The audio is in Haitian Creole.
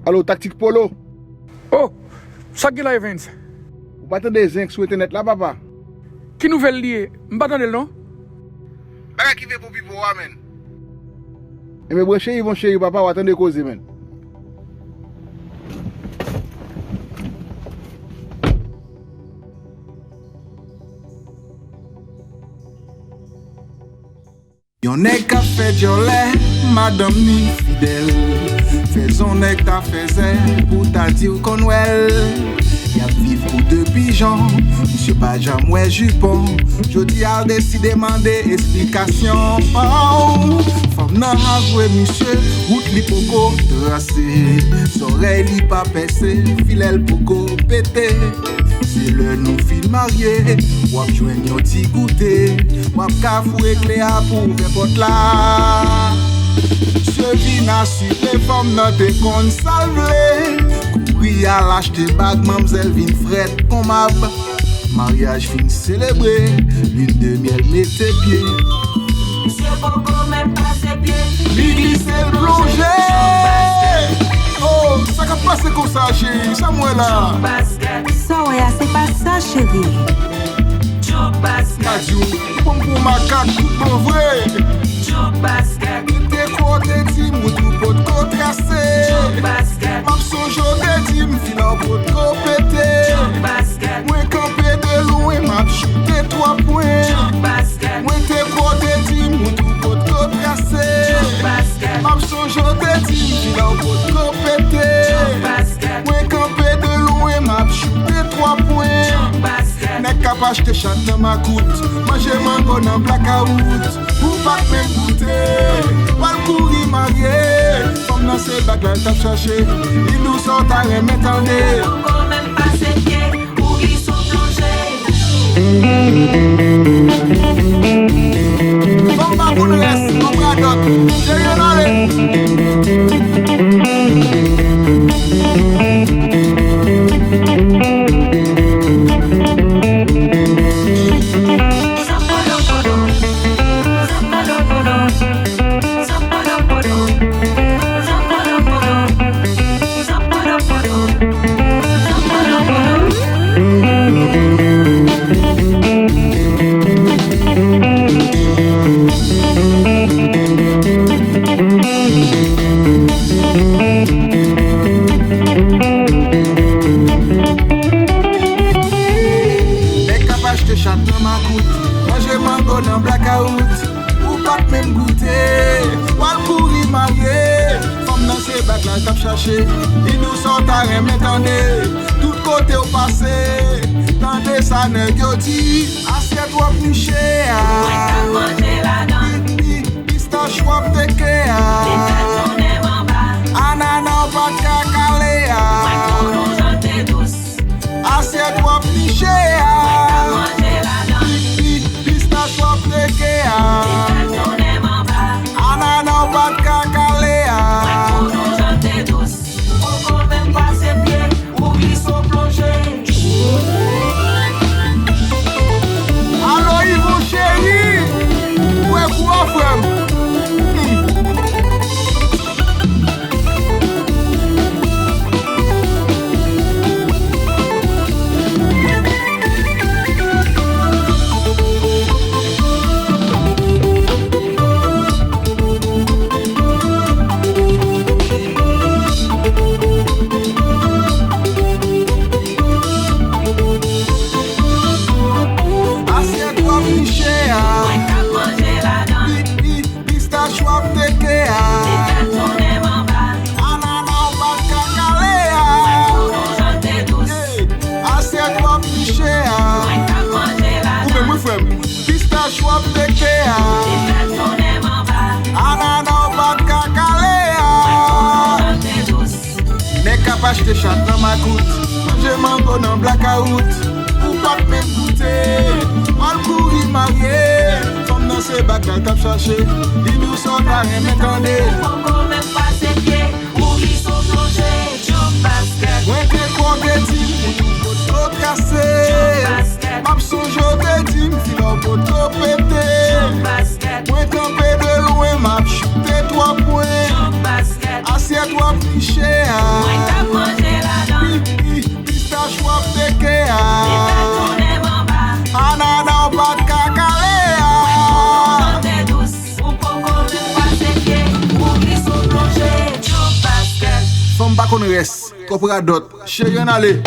Allo, Tactique Polo. Oh, ça qui est là, Evans? Ou pas des zinc sur internet là, papa? Qui nouvelle liée? M'attendez le non? Baga qui veut pour pipo, amen. Et mes chéri, mon chéri, papa, ou attendez cause, men. Yon nèg ka fait jolè, madame ni fidèle. Faisons nèg ta faisait pour ta dire qu'on ouel. Y'a vivre pour deux pigeons, monsieur pas jamais jupon. Jodi a décidé demander explication. Oh, femme nan avoué monsieur, route li poko tracé. Soleil li pas percé, filel poko pété. C'est le nou fin marié, wap jwen yon ti goûté. Wap ka foué clé à pour ouvrir porte là. Je vin à suivre les femmes nan te kon salvé. Kouri à l'acheter bag, mamzelle vin fret kon mab. Mariage fin célébré, lune de miel mette pied. Monsieur Boko même pas ses pieds. L'église elle plongé. Oh, ça ka passe comme ça chérie, Samuel là. Basket, Ça ouais, c'est pas ça chérie. Joe basket, Kajou, pom pou macaque, tout bon vrai. Joe basket, Te kote tim, ou tou pot ko tracé. Joe basket, Map son jote tim, finan pot ko pété. Joe basket, Mwen kampe de loin, map chute 3 points. Joe basket, Mwen te kote tim, ou tou pot ko tracé. Joe basket, Map son jote tim, finan pot ko pété. Joe basket, Mwen kampe de loin, map chute 3 points. Joe basket, Nèg ka pa achete chat nan ma koute. Manje mango nan blackout. Ou pas même goûter. Wal kouri marié. Femme nan se bag la tap cherché. Il nous sort à remettre en nez. Boko même pas ses pieds. Ou ils sont plongés. Femme pa pou nou res, mon bradot. J'ai rien allé. Nèg ka pa achete chat nan ma koute. Manje mango nan blackout. Ou pas même goûter. Wal kouri marié. Femme nan se bag la tap cherché. Il nous sort à remettre en nez. Tout côté au passé. Tande sa nèg yo di. Assiette wap niché. Mwen ka manje la dan. Pistache wap teke. Détail ton aime en bas. Ananan pat kakale. Mwen konon jante douce. Assiette wap niché. Mwen ka manje la dan. Pistache wap teke. Détail ton aime en bas. Ananan pat kakale. Mwen konon jante douce. Boko même pas ses pieds. Ou ils sont plongés. Allo Yvon chéri. Ouais quoi frère? Assiette wap niché. Mwen ka manje la dan. Pistache wap teke. Détail ton aime en bas. Ananan pat kakale. Konon jante douce. Assiette wap niché. Mwen ka manje la Ou dan. men mwen frère. Pistache wap teke. Détail ton aime en bas. Ananan pat kakale. Konon jante douce. Nèg ka pa achete chat nan ma koute. Manje mango nan blackout. Ou pas même goûter. Mal kouri marié. Femme nan se bag la tap cherché. Il nous sort à remettre en nez. Boko même pas ses pieds. Ou ils sont plongés. Joe basket, Mwen te kote tim, ou tou pot ko tracé. basket, Map son jote tim, finan pot ko pété. basket, Mwen kampe de loin, map chute 3 points. basket, Assiette baguette wap triche Mwen tap manje la dan, Pistache wap teke Etat tourne man ba. Anana ou pat kakale Chante douce, ou poko men pase pie, ou glisse ou plonge, jump basket. Femme pa kon res, kopra dot, che yon ale